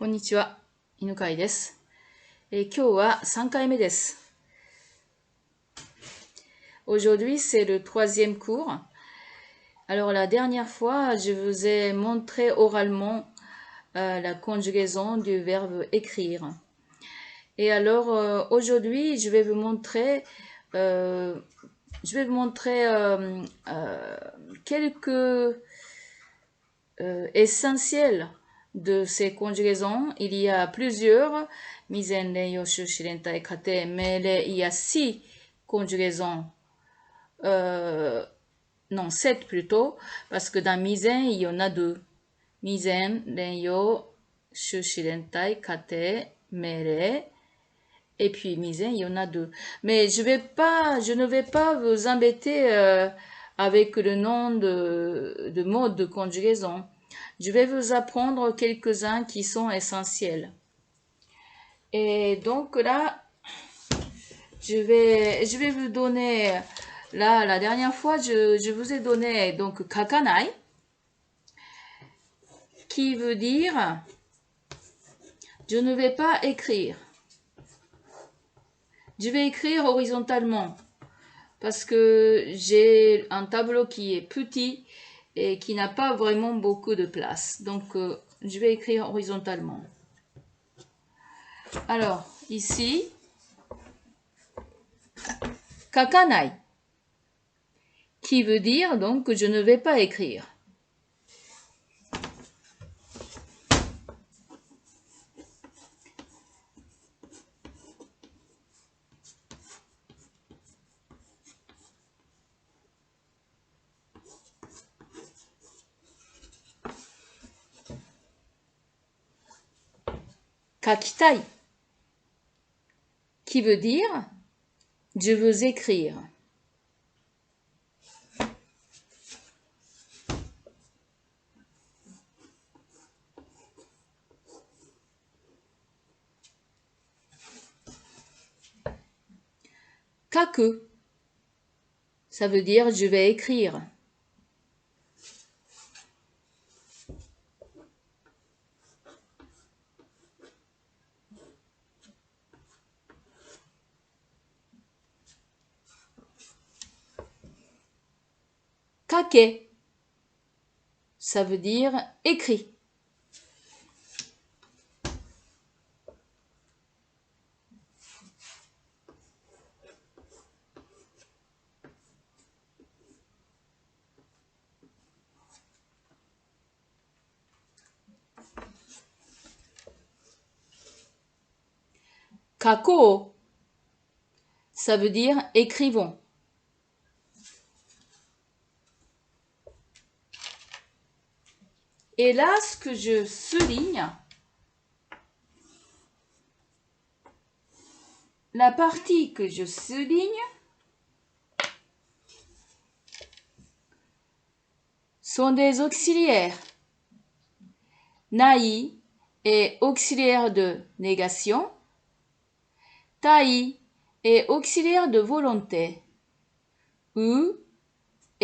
こんにちは、犬飼です。今日は3回目です。Aujourd'hui, c'est le troisième cours. Alors, la dernière fois, je vous ai montré oralement la conjugaison du verbe écrire. Et alors, aujourd'hui, je vais vous montrer, quelques essentiels de ces conjugaisons. Il y a plusieurs. Mizen, ren, yoshu, shirentai, kate, mere. Il y a 6 conjugaisons. Non, 7 plutôt. Parce que dans mizen, il y en a 2. Mizen, ren, yoshu, shirentai, kate, mere. Et puis mizen, il y en a 2. Mais je ne vais pas vous embêter avec le nom de mode de conjugaison. Je vais vous apprendre quelques-uns qui sont essentiels. Et donc là, je vais vous donner, là, la dernière fois, je vous ai donné donc kakanai, qui veut dire je ne vais pas écrire. Je vais écrire horizontalement parce que j'ai un tableau qui est petit et qui n'a pas vraiment beaucoup de place. Donc, je vais écrire horizontalement. Alors, ici, kakanai, qui veut dire donc que je ne vais pas écrire. Kakitai, qui veut dire je veux écrire. Kaku, ça veut dire je vais écrire. Kake, ça veut dire écrit. Kako, ça veut dire écrivons. Et là, ce que je souligne, la partie que je souligne, sont des auxiliaires. Nai est auxiliaire de négation. Tai est auxiliaire de volonté. U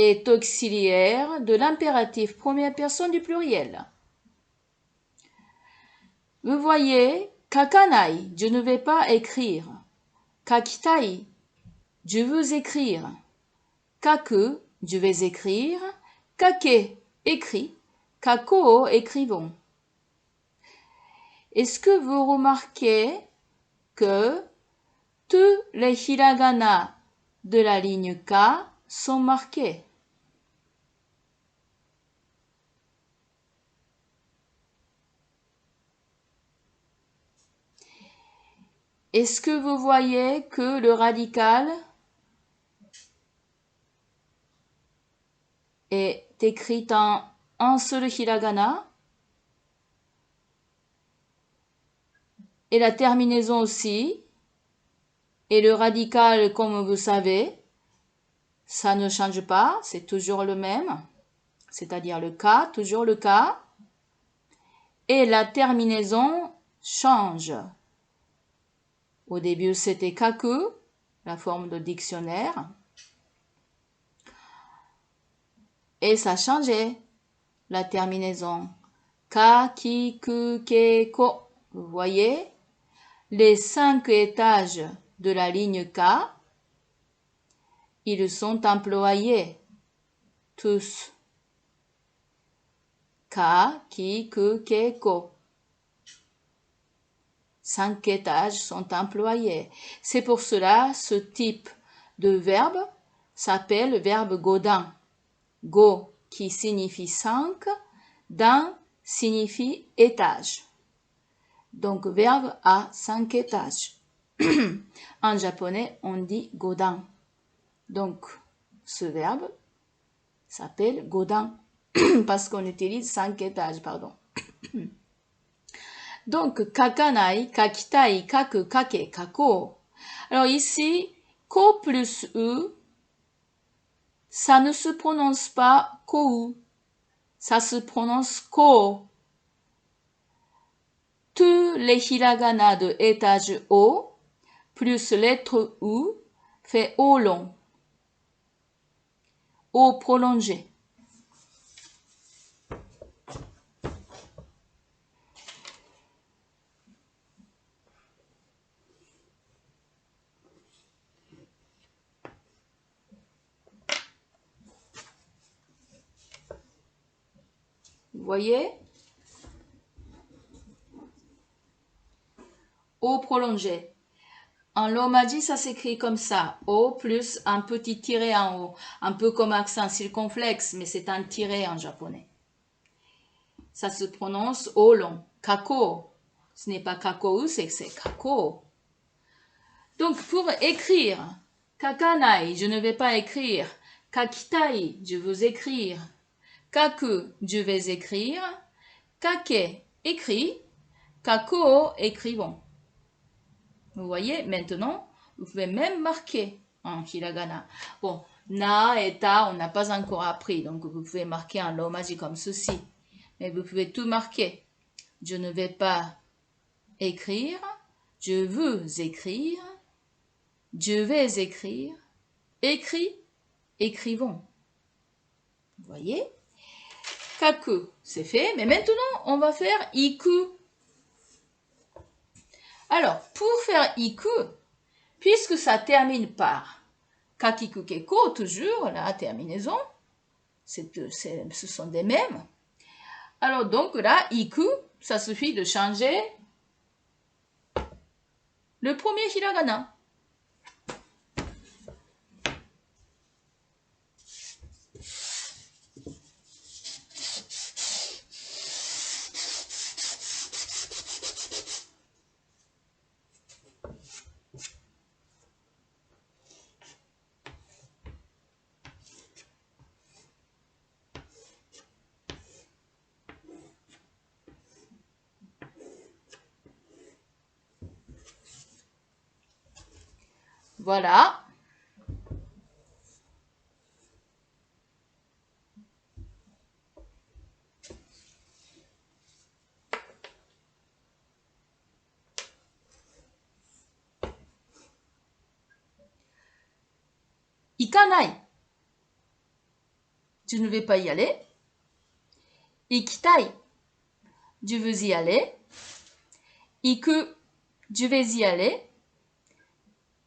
est auxiliaire de l'impératif première personne du pluriel. Vous voyez, kakanai, je ne vais pas écrire. Kakitai, je veux écrire. Kaku, je vais écrire. Kake, écrit. Kako, écrivons. Est-ce que vous remarquez que tous les hiragana de la ligne K sont marqués? Est-ce que vous voyez que le radical est écrit en un seul hiragana et la terminaison aussi, et le radical, comme vous savez, ça ne change pas, c'est toujours le même, c'est-à-dire le K, toujours le K, et la terminaison change. Au début, c'était kaku, la forme de dictionnaire, et ça changeait, la terminaison. Ka, ki, ku, ke, ko. Vous voyez, les 5 étages de la ligne K, ils sont employés. Tous. Ka, ki, ku, ke, ko. 5 étages sont employés. C'est pour cela, ce type de verbe s'appelle verbe godin. Go qui signifie 5, dan signifie étage. Donc, verbe à 5 étages. En japonais, on dit godin. Donc, ce verbe s'appelle godin parce qu'on utilise 5 étages, pardon. Donc, kakanai, kakitai, kaku, kake, kako. Alors ici, ko plus u, ça ne se prononce pas kou, ça se prononce ko. Tous les hiragana de étage O plus lettre U fait O long, O prolongé. Vous voyez? O prolongé. En romaji, ça s'écrit comme ça. O plus un petit tiret en haut. Un peu comme accent circonflexe, mais c'est un tiret en japonais. Ça se prononce O long. Kako. Ce n'est pas kako, c'est kako. Donc, pour écrire, kakanai, je ne vais pas écrire. Kakitai, je veux écrire. Kaku, je vais écrire. Kake, écrit. Kako, écrivons. Vous voyez, maintenant, vous pouvez même marquer en hiragana. Bon, na et ta, on n'a pas encore appris, donc vous pouvez marquer en romaji comme ceci. Mais vous pouvez tout marquer. Je ne vais pas écrire. Je veux écrire. Je vais écrire. Écrit, écrivons. Vous voyez? Kaku, c'est fait. Mais maintenant, on va faire iku. Alors, pour faire iku, puisque ça termine par kakiku keko, toujours, la terminaison, ce sont des mêmes. Alors, donc là, iku, ça suffit de changer le premier hiragana. Voilà. Ikanai. Je ne vais pas y aller. Ikitai. Je veux y aller. Iku. Je vais y aller.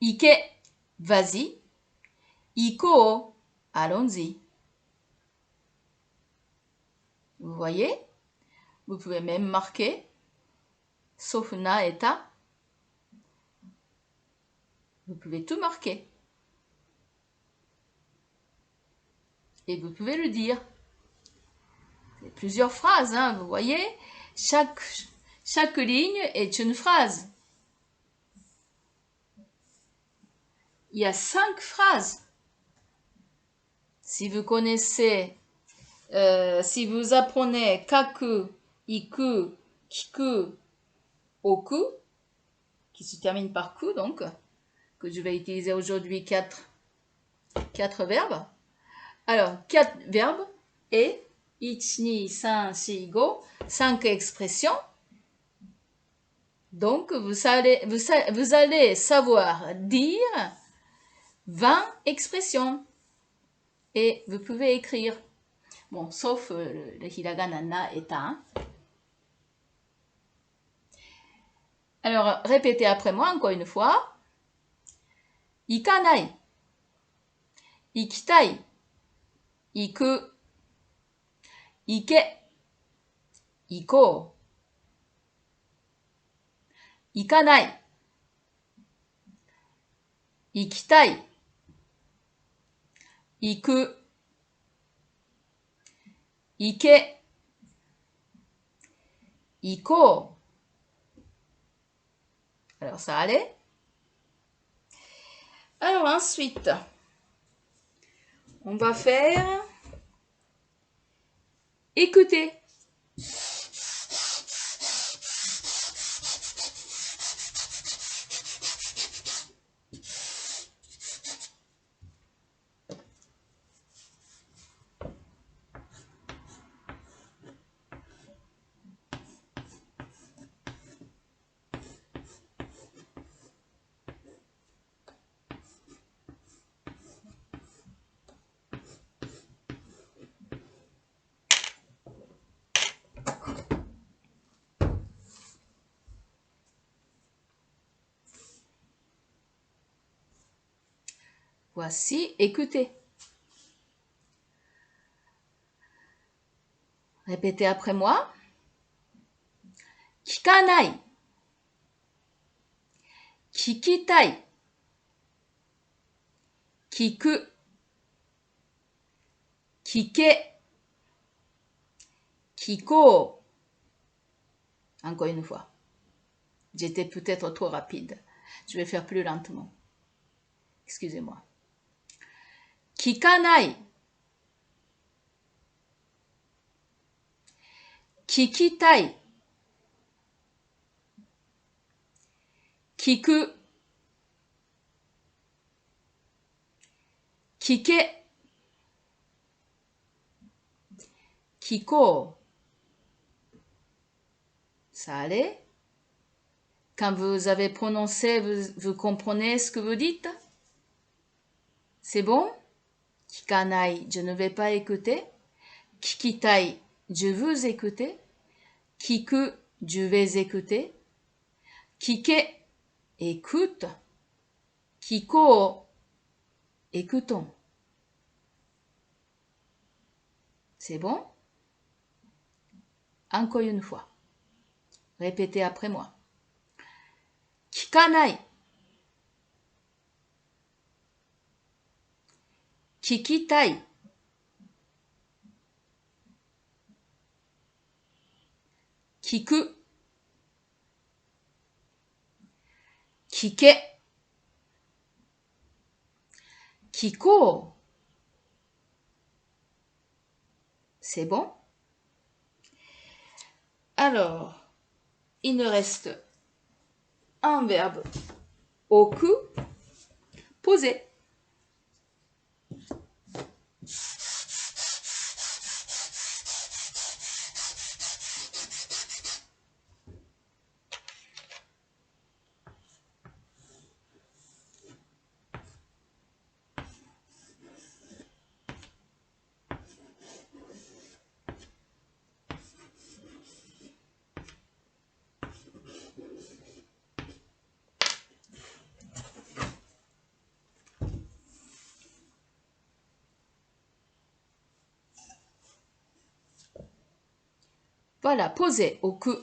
Ike. Vas-y. Iko. Allons-y. Vous voyez? Vous pouvez même marquer, sauf na et ta. Vous pouvez tout marquer. Et vous pouvez le dire. C'est plusieurs phrases, hein, vous voyez? Chaque ligne est une phrase. Il y a 5 phrases. Si vous connaissez, si vous apprenez kaku, iku, kiku, oku, qui se termine par ku, donc, que je vais utiliser aujourd'hui 4 verbes. Alors, 4 verbes et 1, 2, 3, 4, 5 expressions. Donc, vous allez savoir dire 20 expressions. Et vous pouvez écrire. Bon, sauf le hiragana na et ta. Alors, répétez après moi encore une fois. Ikanai, ikitai, iku, ike, ikou, ikanai, ikitai, iku, ike, ikou. Alors, ça allait? Alors, ensuite, on va faire écouter. Voici, écoutez. Répétez après moi. Kikanai, kikitai, kiku, kike, kikou. Encore une fois. J'étais peut-être trop rapide. Je vais faire plus lentement. Excusez-moi. Kikanai, kikitai, kiku, kike, kikou. Ça allait? Quand vous avez prononcé, vous comprenez ce que vous dites? C'est bon? Kikanai, je ne vais pas écouter. Kikitai, je veux écouter. Kiku, je vais écouter. Kike, écoute. Kikou, écoutons. C'est bon? Encore une fois. Répétez après moi. Kikanai, kikitai, kiku, kike, kikou. C'est bon? Alors, il nous reste un verbe oku, poser. Voilà, poser, oku.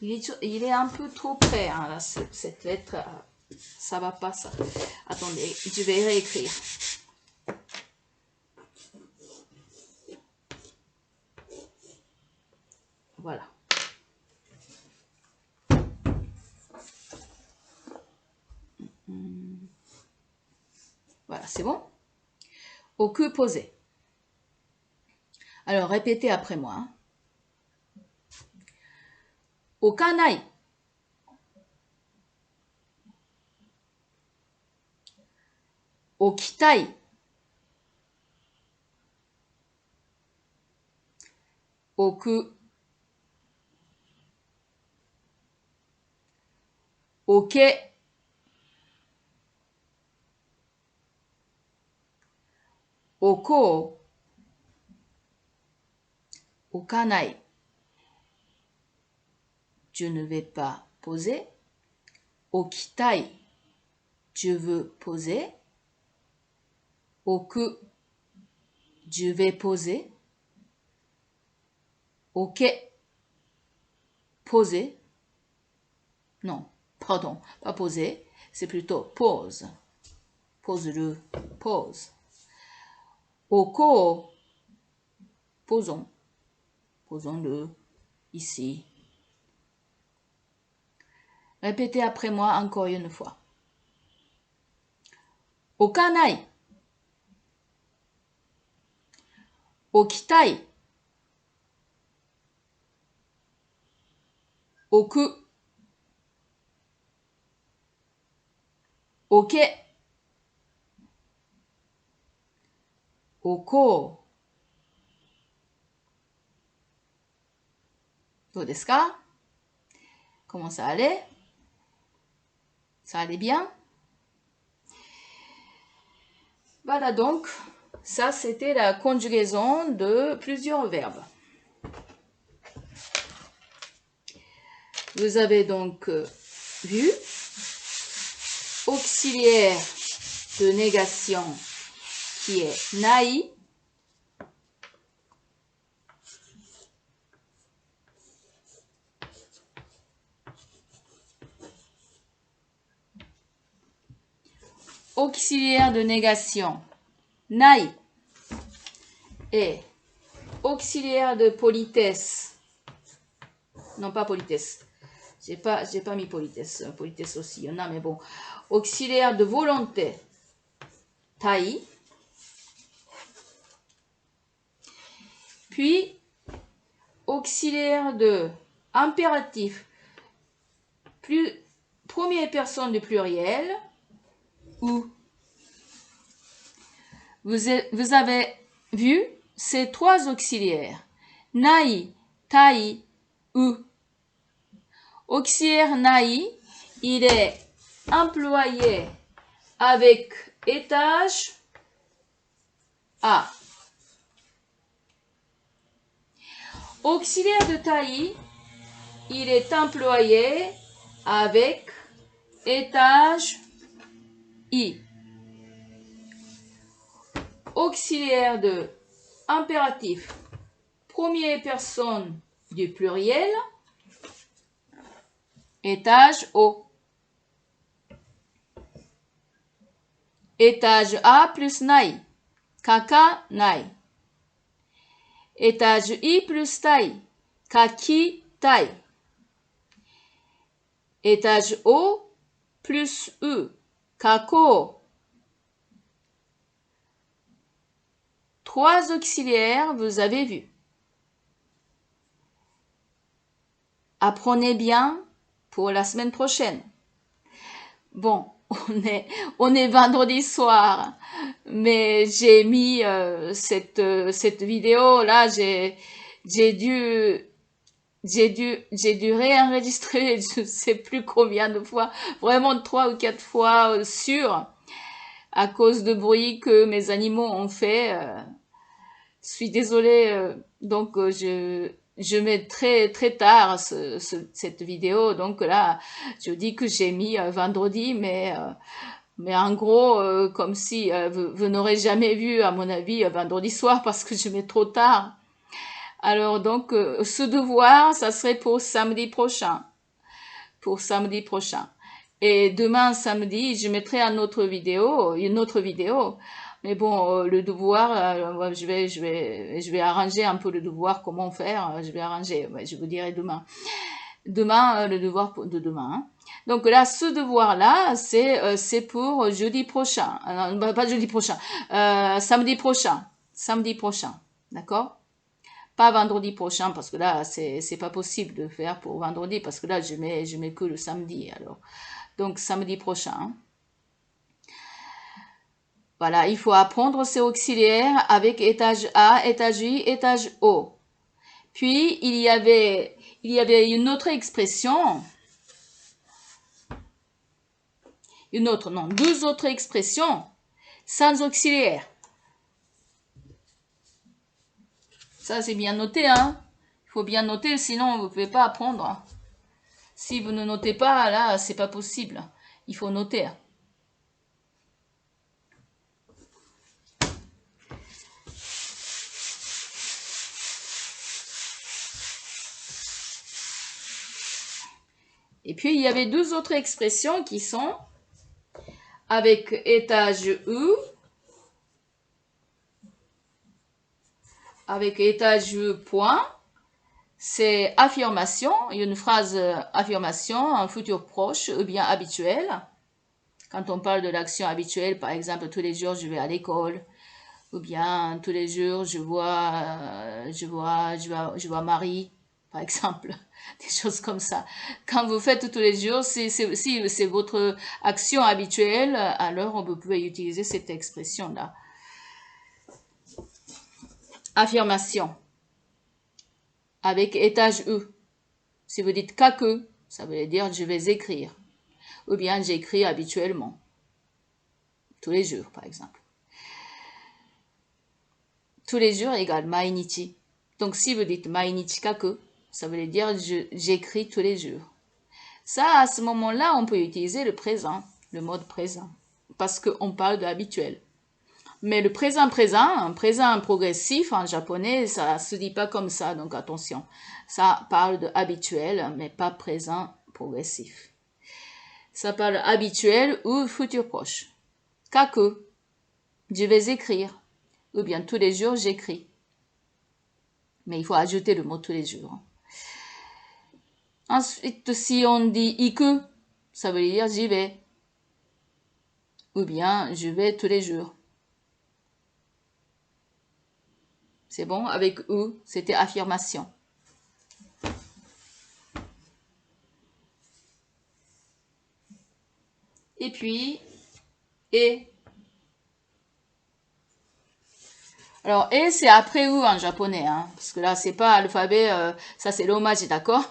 Il est un peu trop près, hein, là, cette lettre. Ça va pas, ça. Attendez, je vais réécrire. Voilà. Voilà, c'est bon? Oku, poser. Alors, répétez après moi. Hein. Okanai. Okitai. Oku. Oke. Okou. Okanai. je ne vais pas poser. Okitai, je veux poser. Oku, je vais poser. Ok, poser. Non, pardon, pas poser, c'est plutôt pose. Pose-le, pose. Oko, posons. Posons-le ici. Répétez après moi encore une fois. Okanai. Okitai. Oku. Ok. Oko. どうですか? Comment ça allait? Ça allait bien? Voilà donc, ça c'était la conjugaison de plusieurs verbes. Vous avez donc vu auxiliaire de négation qui est nai. Auxiliaire de négation nai et auxiliaire de politesse. Non, pas politesse. J'ai pas mis politesse. Politesse aussi, il y en a, mais bon. Auxiliaire de volonté. Tai. Puis, auxiliaire de impératif. Première personne du pluriel. Ou. Vous avez vu ces trois auxiliaires. Nai, tai, ou. Auxiliaire nai, il est employé avec étage A. Auxiliaire de tai, il est employé avec étage I. Auxiliaire de impératif, première personne du pluriel, étage O. Étage A plus nai, kaka nai. Étage I plus tai, kaki tai. Étage O plus U, kako. Trois auxiliaires, vous avez vu. Apprenez bien pour la semaine prochaine. Bon, on est vendredi soir, mais j'ai mis cette vidéo là, j'ai dû réenregistrer, je sais plus combien de fois, vraiment 3 ou 4 fois sûr, à cause de bruit que mes animaux ont fait. Je suis désolée, donc je mets très tard cette vidéo, donc là je dis que j'ai mis vendredi, mais en gros comme si vous n'aurez jamais vu à mon avis vendredi soir parce que je mets trop tard. Alors donc ce devoir ça serait pour samedi prochain, et demain samedi je mettrai une autre vidéo. Mais bon, le devoir, je vais arranger un peu le devoir, comment faire, je vais arranger, je vous dirai demain. Demain, le devoir de demain. Hein. Donc là, ce devoir-là, c'est pour jeudi prochain. Non, pas jeudi prochain, samedi prochain. D'accord? Pas vendredi prochain, parce que là, c'est pas possible de faire pour vendredi, parce que là, je mets que le samedi, alors. Donc, samedi prochain. Hein. Voilà, il faut apprendre ces auxiliaires avec étage A, étage I, étage O. Puis, il y avait une autre expression. Deux autres expressions sans auxiliaire. Ça, c'est bien noté, hein. Il faut bien noter, sinon vous ne pouvez pas apprendre. Si vous ne notez pas, là, c'est pas possible. Il faut noter. Et puis, il y avait deux autres expressions qui sont avec étage U, avec étage point. C'est affirmation, une phrase affirmation, un futur proche ou bien habituel. Quand on parle de l'action habituelle, par exemple, tous les jours je vais à l'école, ou bien tous les jours je vois Marie, par exemple, des choses comme ça. Quand vous faites tous les jours, si c'est votre action habituelle, alors vous pouvez utiliser cette expression-là. Affirmation. Avec étage E. Si vous dites kaku, ça veut dire je vais écrire. Ou bien j'écris habituellement. Tous les jours, par exemple. Tous les jours égale mainichi. Donc si vous dites mainichi kaku, ça veut dire j'écris tous les jours. Ça, à ce moment-là, on peut utiliser le présent, le mode présent. Parce qu'on parle de habituel. Mais le présent un présent progressif en japonais, ça se dit pas comme ça, donc attention. Ça parle de habituel, mais pas présent progressif. Ça parle habituel ou futur proche. Kaku, je vais écrire. Ou bien tous les jours, j'écris. Mais il faut ajouter le mot tous les jours. Ensuite, si on dit iku, ça veut dire j'y vais. Ou bien je vais tous les jours. C'est bon, avec ou, c'était affirmation. Et puis, et. Alors, et c'est après ou en japonais, hein, parce que là, c'est pas alphabet, ça c'est l'hommage, d'accord?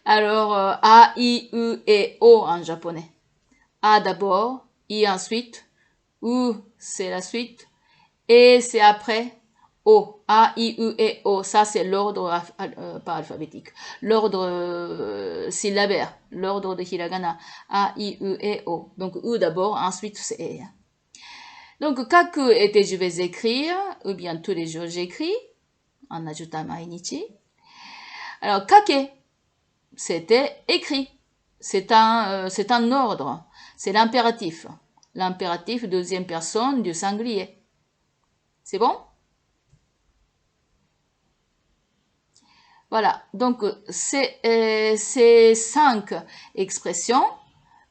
Alors, A, I, U et O en japonais. A d'abord, I ensuite, U c'est la suite, et c'est après O. A, I, U et O. Ça, c'est l'ordre, pas alphabétique, l'ordre syllabaire, l'ordre de hiragana. A, I, U et O. Donc, U d'abord, ensuite c'est E. Donc, kaku était je vais écrire, ou bien tous les jours j'écris, en ajoutant mainichi. Alors, kake, c'était écrit. C'est un ordre. C'est l'impératif. L'impératif deuxième personne du singulier. C'est bon? Voilà. Donc, ces 5 expressions,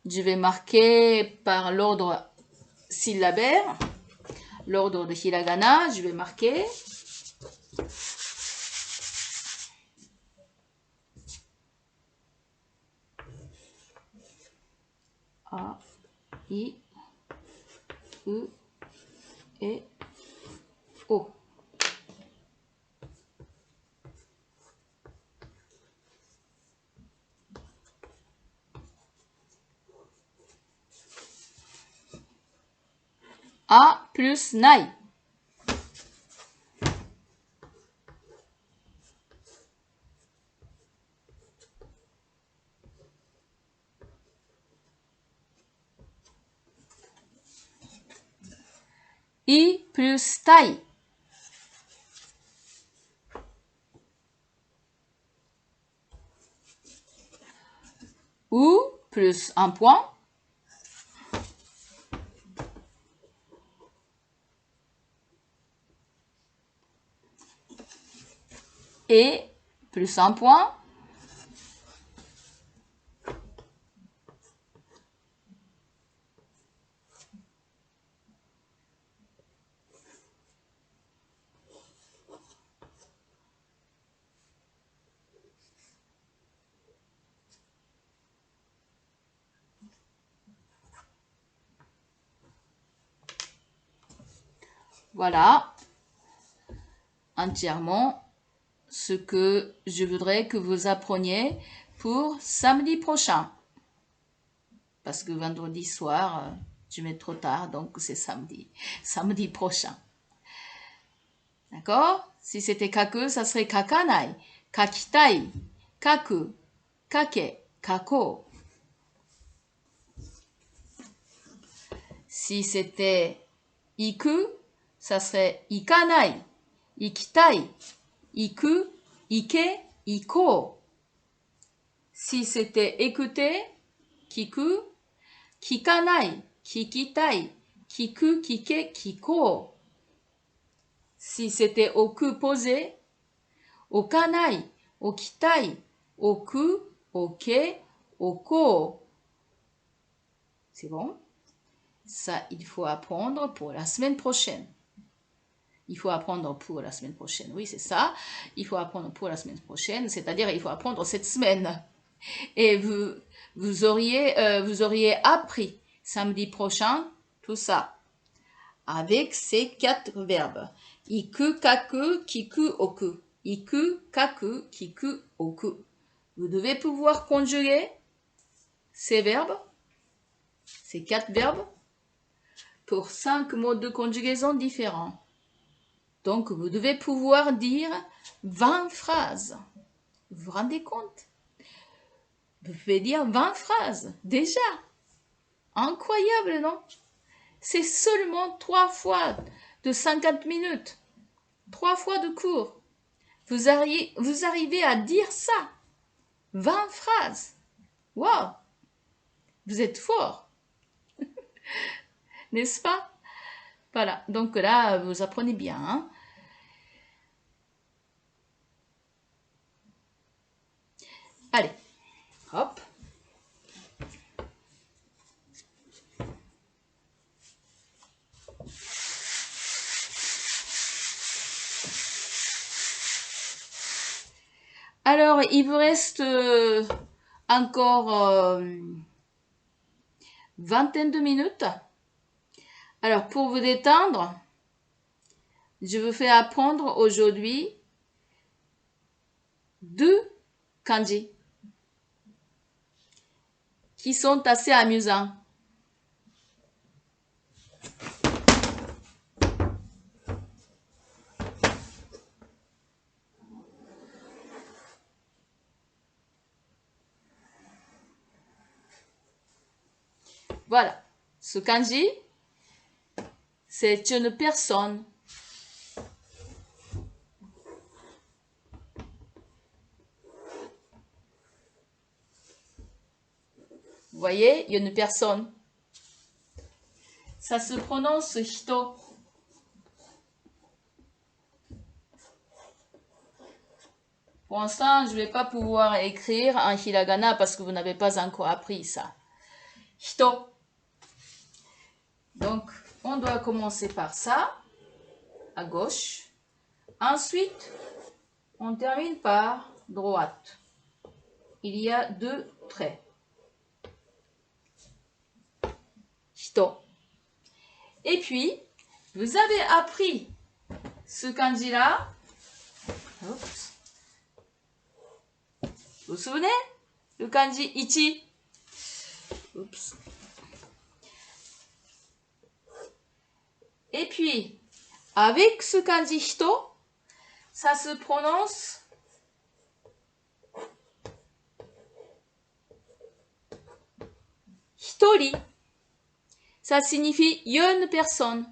je vais marquer par l'ordre syllabaire, l'ordre de hiragana, je vais marquer. A, I, U et O. A plus nai. I plus tai. Ou plus un point. Et plus un point. Voilà entièrement ce que je voudrais que vous appreniez pour samedi prochain. Parce que vendredi soir, je mets trop tard, donc c'est samedi. Samedi prochain. D'accord? Si c'était kaku, ça serait kakanai. Kakitai. Kaku. kake, kako. Si c'était iku, ça serait ikanai, ikitai, iku, ike, iko. Si c'était écouter, kiku, kikanai, kikitai, kiku, kike, kiko. Si c'était oku, poser, okanai, okitai, oku, oke, oko. C'est bon? Ça, il faut apprendre pour la semaine prochaine. Il faut apprendre pour la semaine prochaine. Oui, c'est ça. Il faut apprendre pour la semaine prochaine. C'est-à-dire, il faut apprendre cette semaine. Et vous auriez appris samedi prochain tout ça. Avec ces 4 verbes. Iku, kaku, kiku, oku. Iku, kaku, kiku, oku. Vous devez pouvoir conjuguer ces verbes, ces 4 verbes, pour 5 modes de conjugaison différents. Donc, vous devez pouvoir dire 20 phrases. Vous vous rendez compte? Vous pouvez dire 20 phrases, déjà. Incroyable, non? C'est seulement 3 fois de 50 minutes. 3 fois de cours. Vous arrivez à dire ça. 20 phrases. Waouh! Vous êtes fort. N'est-ce pas? Voilà, donc là, vous apprenez bien. Hein? Allez, hop. Alors, il vous reste encore vingtaine de minutes. Alors, pour vous détendre, je vous fais apprendre aujourd'hui 2 kanji qui sont assez amusants. Voilà, ce kanji, c'est une personne. Vous voyez, il y a une personne. Ça se prononce hito. Pour l'instant, je ne vais pas pouvoir écrire en hiragana parce que vous n'avez pas encore appris ça. Hito. Donc, on doit commencer par ça, à gauche. Ensuite, on termine par droite. Il y a 2 traits. Hito. Et puis, vous avez appris ce kanji-là. Oups. Vous vous souvenez? Le kanji ichi. Oups. Et puis, avec ce kanji hito, ça se prononce hitori. Ça signifie une personne.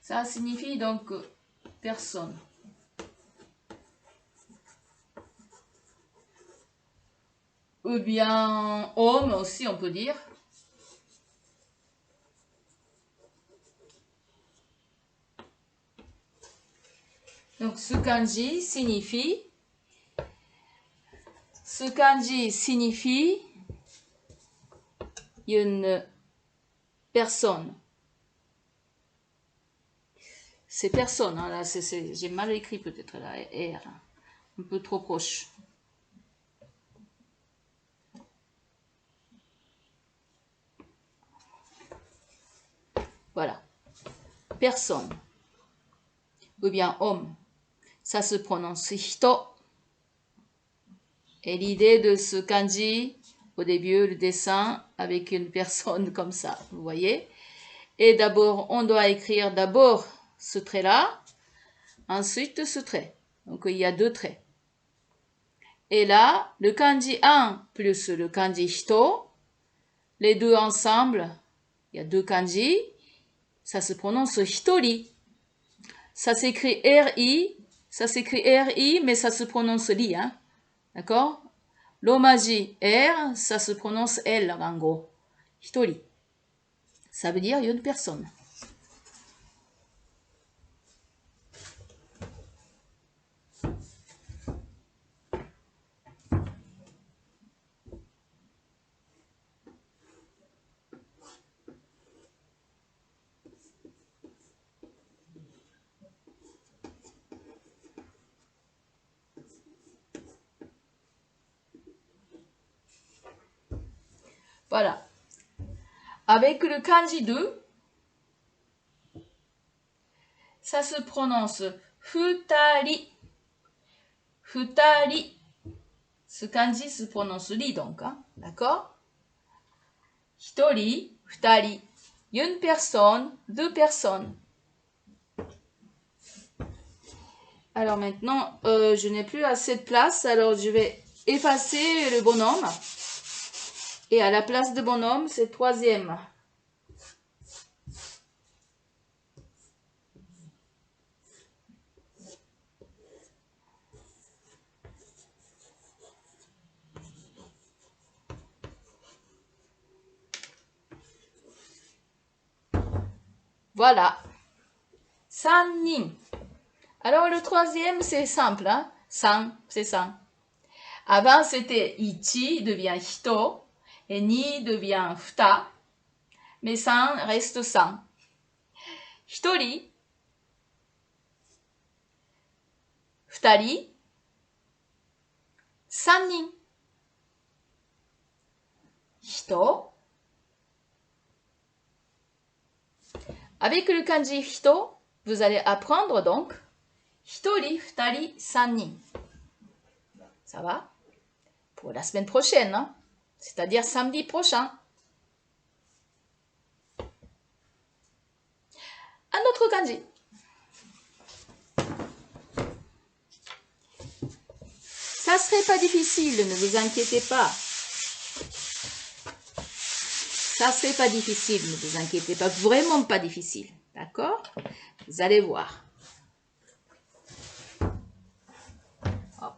Ça signifie donc personne. Ou bien homme aussi, on peut dire. Donc ce kanji signifie une personne. C'est personne, hein, là, j'ai mal écrit peut-être là, R, un peu trop proche. Voilà, personne, ou bien homme, ça se prononce hito. Et l'idée de ce kanji, au début, le dessin avec une personne comme ça, vous voyez. Et d'abord, on doit écrire d'abord ce trait-là, ensuite ce trait. Donc, il y a 2 traits. Et là, le kanji 1 plus le kanji hito, les deux ensemble, il y a 2 kanji, ça se prononce hitori. Ça s'écrit R-I, mais ça se prononce li, hein. D'accord? Romaji R, ça se prononce L en gros. Hitori. Ça veut dire une personne. Voilà. Avec le kanji 2, ça se prononce futari. Futari. Ce kanji se prononce li donc, hein, d'accord? Hitori, futari. Une personne, 2 personnes. Alors maintenant, je n'ai plus assez de place, alors je vais effacer le bonhomme. Et à la place de bonhomme, c'est 3e. Voilà. Sannin. Alors le 3e, c'est simple, hein? San, c'est san. Avant, c'était ichi devient hito et ni devient futa. Mais san reste san. Hitori, futari, sannin. Hito. Avec le kanji hito, vous allez apprendre donc hitori, futari, sannin. Ça va? Pour la semaine prochaine, hein? C'est-à-dire samedi prochain. Un autre kanji. Ça serait pas difficile, ne vous inquiétez pas. Ça serait pas difficile, ne vous inquiétez pas. Vraiment pas difficile. D'accord? Vous allez voir. Hop.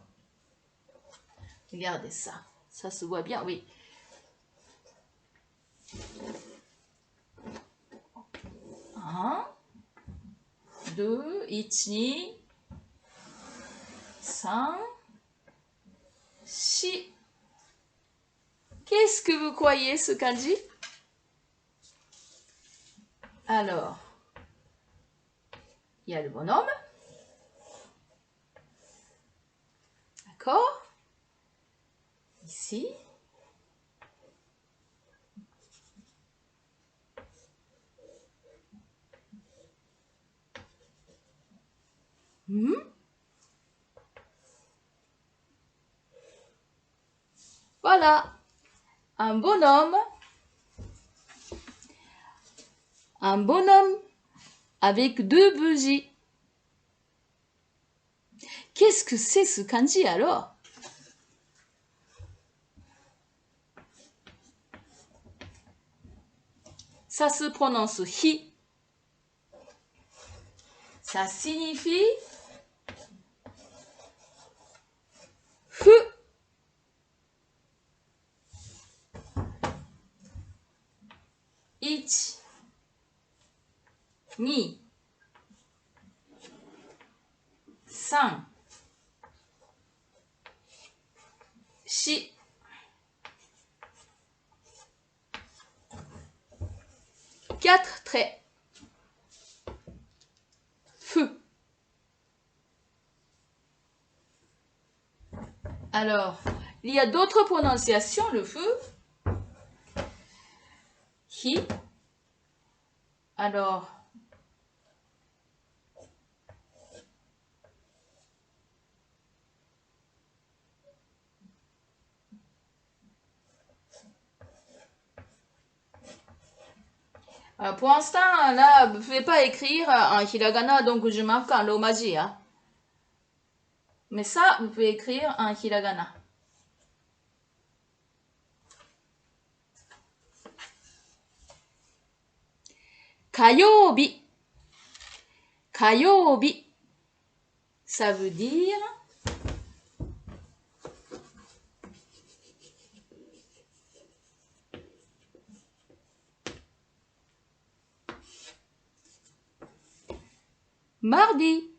Regardez ça. Ça se voit bien, oui. 1, 2, 1, 3, 4. Qu'est-ce que vous croyez ce kanji? Alors, il y a le bonhomme. D'accord? Ici. Voilà. Un bonhomme avec 2 bougies. Qu'est-ce que c'est ce kanji alors? Ça se prononce hi. Ça signifie feu. Ich, ni, san, shi. 4 traits. Feu. Alors, il y a d'autres prononciations, le feu. Hi. Alors, Pour l'instant, là, vous ne pouvez pas écrire en hiragana, donc je marque en romaji. Hein. Mais ça, vous pouvez écrire en hiragana. Kayoubi. Kayoubi. Ça veut dire mardi.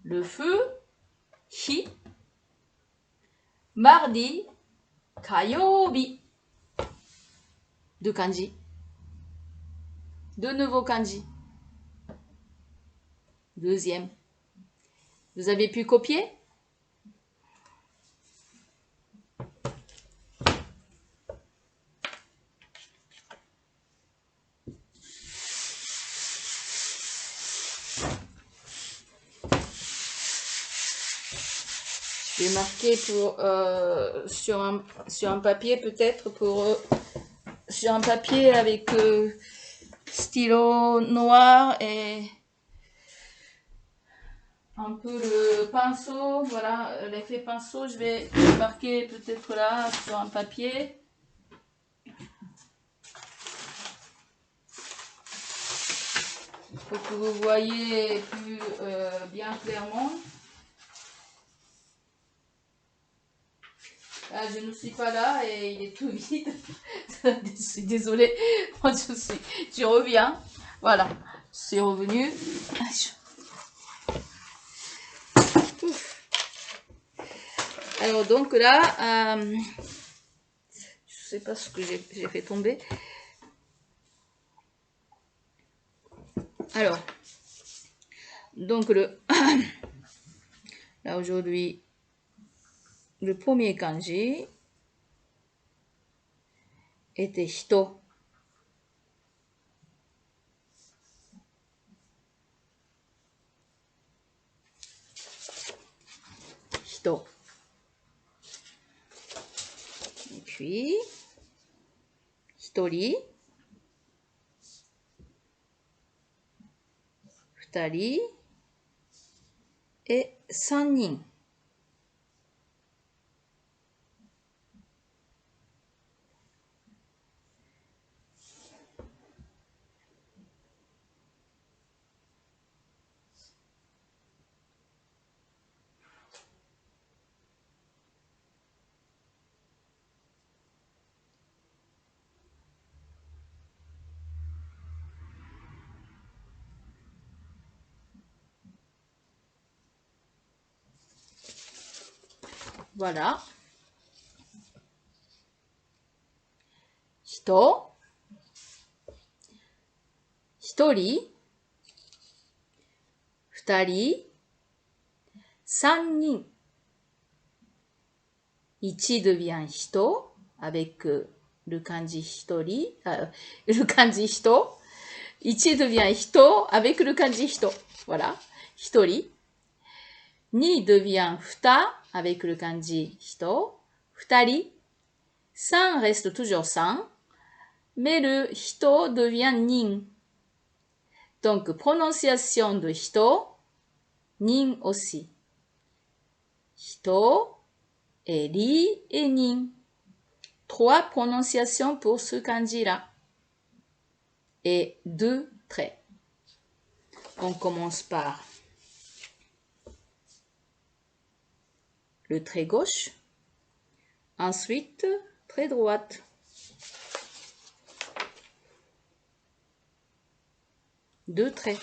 Le feu, hi. Mardi, kayoubi. Deux kanji. Deux nouveaux kanji. Deuxième. Vous avez pu copier? Je vais marquer pour, sur un papier peut-être pour sur un papier avec stylo noir et un peu le pinceau, voilà, l'effet pinceau, je vais marquer peut-être là sur un papier. Pour que vous voyez plus bien clairement. Là, je ne suis pas là et il est tout vide. Je suis désolée. Moi, je reviens. Voilà, je suis revenue. Alors, donc là, je sais pas ce que j'ai fait tomber. Alors, donc là aujourd'hui, le premier kanji était hito. Hito. Et puis, hitori, futari et sannin. Voilà. Hito, hitori, futari, sannin. Ichi devient hito avec le kanji hitori, le kanji hito. Ichi devient hito avec le kanji hito. Voilà, hitori. Ni devient futa avec le kanji hito, futari. San reste toujours san, mais le hito devient nin. Donc, prononciation de hito, nin aussi. Hito, et ri et nin. Trois prononciations pour ce kanji-là. Et deux traits. On commence par le trait gauche. Ensuite, trait droite. Deux traits.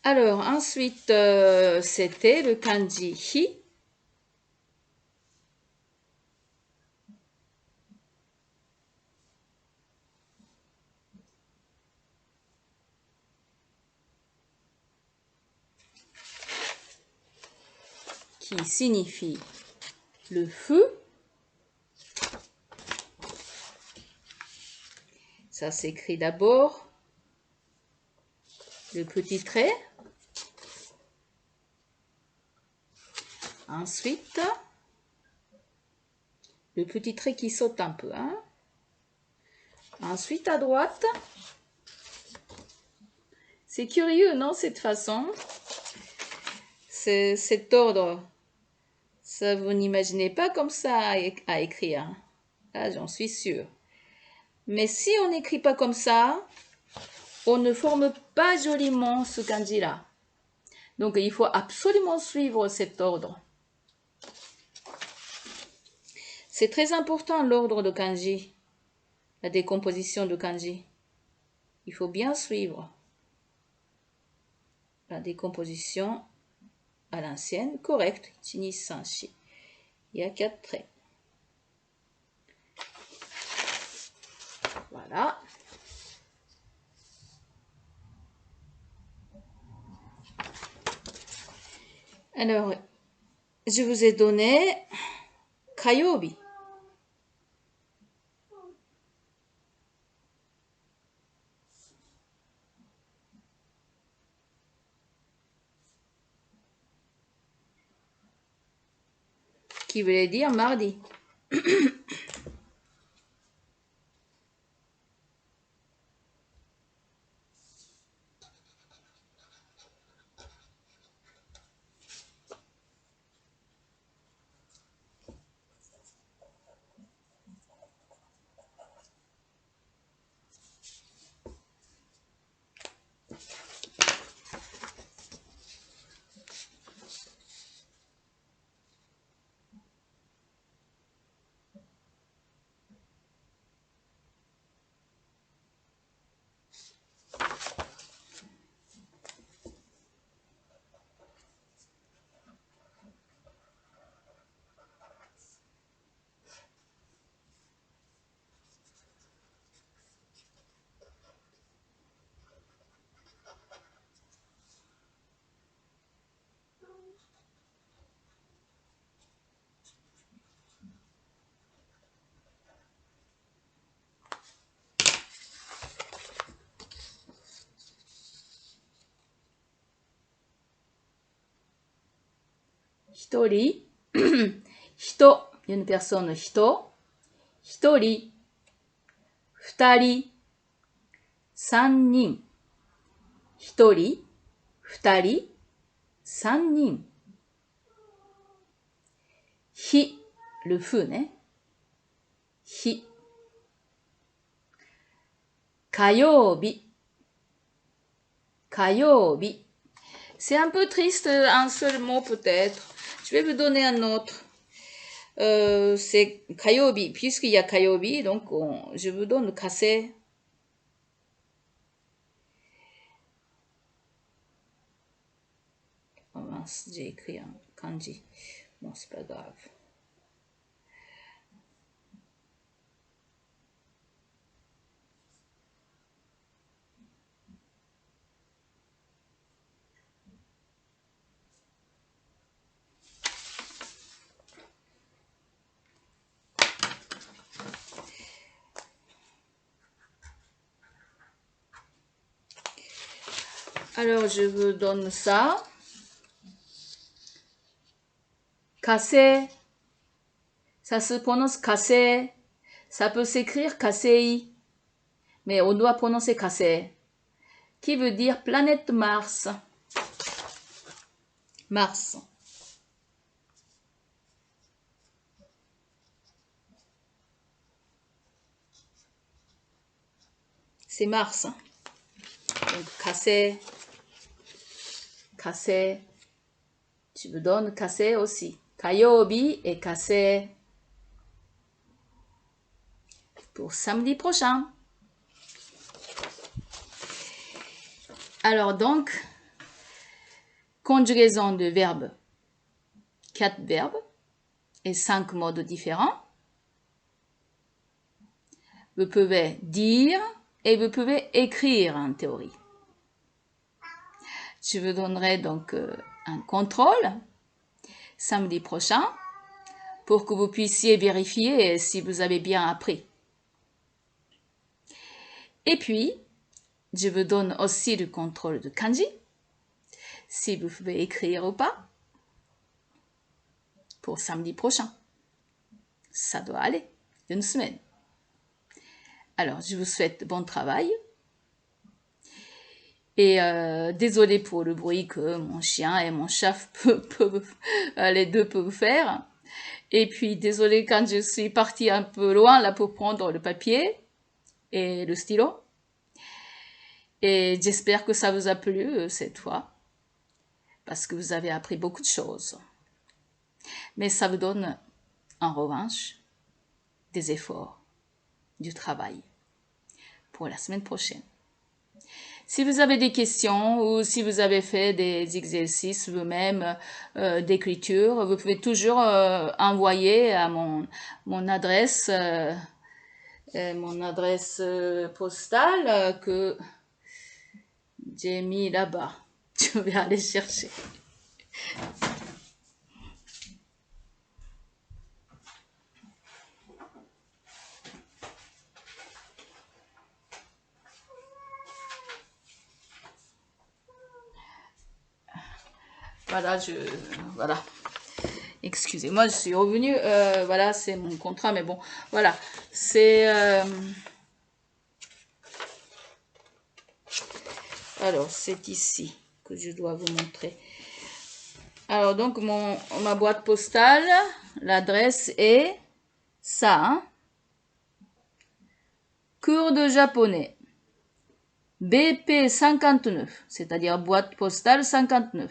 Alors, ensuite, c'était le kanji hi. Qui signifie le feu Ça s'écrit d'abord le petit trait. Ensuite, le petit trait qui saute un peu. Hein. Ensuite, à droite. C'est curieux, non, cette façon? Cet ordre. Ça, vous n'imaginez pas comme ça à écrire. Là, j'en suis sûre. Mais si on n'écrit pas comme ça, on ne forme pas joliment ce kanji-là. Donc, il faut absolument suivre cet ordre. C'est très important l'ordre de kanji, la décomposition de kanji. Il faut bien suivre la décomposition à l'ancienne, correcte. Il y a 4 traits. Voilà. Alors, je vous ai donné kayobi. Qui voulait dire mardi. Hitori, hito, une personne, hito, hitori, futari, 3人, hitori, futari, 3人. Hi, le feu, né? Hi. Kayobi, kayobi. C'est un peu triste, un seul mot peut-être. Je vais vous donner un autre. C'est kayobi. Puisqu'il y a kayobi, donc je vous donne kase. Oh mince, j'ai écrit un kanji. Bon, c'est pas grave. Alors, je vous donne ça. Kase. Ça se prononce kase. Ça peut s'écrire kasei. Mais on doit prononcer kase. Qui veut dire planète Mars. Mars. C'est Mars. Donc, kase. Kase. Tu me donnes kase aussi. Kayobi et kase. Pour samedi prochain. Alors donc, conjugaison de verbes. 4 verbes et 5 modes différents. Vous pouvez dire et vous pouvez écrire en théorie. Je vous donnerai donc un contrôle samedi prochain pour que vous puissiez vérifier si vous avez bien appris. Et puis, je vous donne aussi le contrôle de kanji, si vous pouvez écrire ou pas, pour samedi prochain. Ça doit aller, une semaine. Alors, je vous souhaite bon travail. Et désolé pour le bruit que mon chien et mon chat les deux peuvent faire. Et puis, désolé quand je suis partie un peu loin là pour prendre le papier et le stylo. Et j'espère que ça vous a plu cette fois, parce que vous avez appris beaucoup de choses. Mais ça vous donne, en revanche, des efforts, du travail pour la semaine prochaine. Si vous avez des questions ou si vous avez fait des exercices vous-même d'écriture, vous pouvez toujours envoyer à mon adresse postale que j'ai mis là-bas. Je vais aller chercher. Voilà. Excusez-moi, je suis revenue. Voilà, c'est mon contrat, mais bon, voilà. C'est... Alors, c'est ici que je dois vous montrer. Alors, donc, ma boîte postale, l'adresse est ça, hein? Cours de japonais. BP 59, c'est-à-dire boîte postale 59.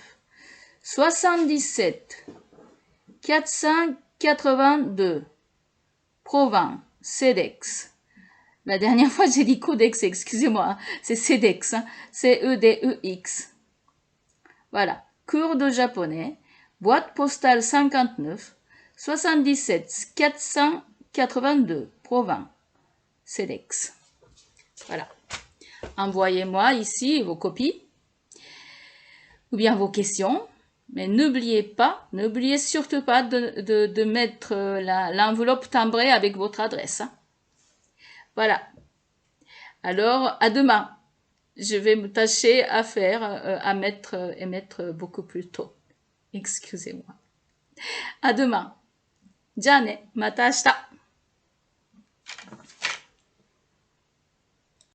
77 482 Provins, CEDEX. La dernière fois, j'ai dit Codex, excusez-moi, c'est CEDEX, hein, C-E-D-E-X. Voilà, cours de japonais, boîte postale 59, 77 482 Provins, CEDEX. Voilà. Envoyez-moi ici vos copies ou bien vos questions. Mais n'oubliez surtout pas de mettre l'enveloppe timbrée avec votre adresse. Hein. Voilà. Alors, à demain. Je vais me tâcher à faire, à mettre beaucoup plus tôt. Excusez-moi. À demain. じゃあね、また明日。